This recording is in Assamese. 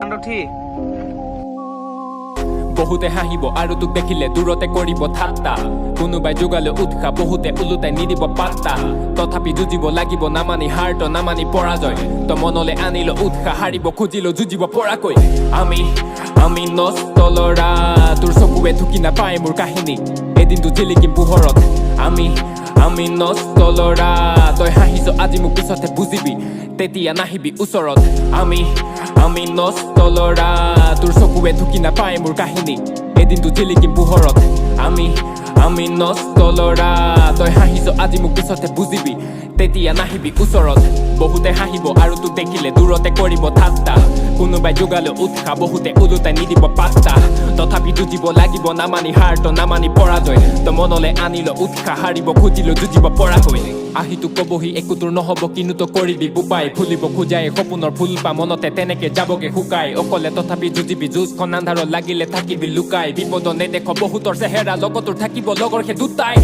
ঠিক বহুতে হাঁহিব আৰু তোক দেখিলে দূৰতে কৰিব ঠাট্টা কোনোবাই যোগালে উৎসাহ বহুতে ওলোটাই নিদিব পাত্তা তথাপি যুঁজিব লাগিব নামানি হাৰ্ট নামানি পৰাজয় তই মনলে আনিল উৎসাহ হাৰিব খুজিল যুঁজিব পৰাকৈ আমি নষ্ট ল'ৰা তোৰ চকুৱে ঢুকি নাপায় মোৰ কাহিনী এদিনটো জিলিকিম পোহৰত আমি নষ্ট ল'ৰা তই হাঁহিছ আজি মোক পিছতহে বুজিবি তেতিয়া নাহিবি ওচৰত আমি নষ্ট ল'ৰা তোৰ চকুৱে ঢুকি নাপায় মোৰ কাহিনী এদিনটো জিলিকিম পোহৰত আমি নষ্ট ল'ৰা তই হাঁহিছ আজি মোক পিছতহে বুজিবি তেতিয়া নাহিবি ওচৰত বহুতে হাঁহিব আৰু তোক দেখিলে দূৰতে কৰিব ঠাট্টা কোনোবাই যোগালে উৎসাহ বহুতে ওলোটাই নিদিব পাত্তা তথাপি যুঁজিব লাগিব নামানি হাৰ্ট নামানি পৰাজয় তই মনলে আনিল উৎসাহ হাৰিব খুজিল যুঁজিব পৰাকৈ আহি তোক কবহি একো তোৰ নহব কিনো তই কৰিবি বোপাই ফুলিব খোজাই সপোনৰ ফুলপা মনতে তেনেকে যাবগে শুকাই অকলে তথাপি যুঁজিবি যুঁজখন আন্ধাৰত লাগিলে থাকিবি লুকাই বিপদ নেদেখ বহুতৰ চেহেৰা লগতোৰ থাকিব লগৰ সেই দুটাই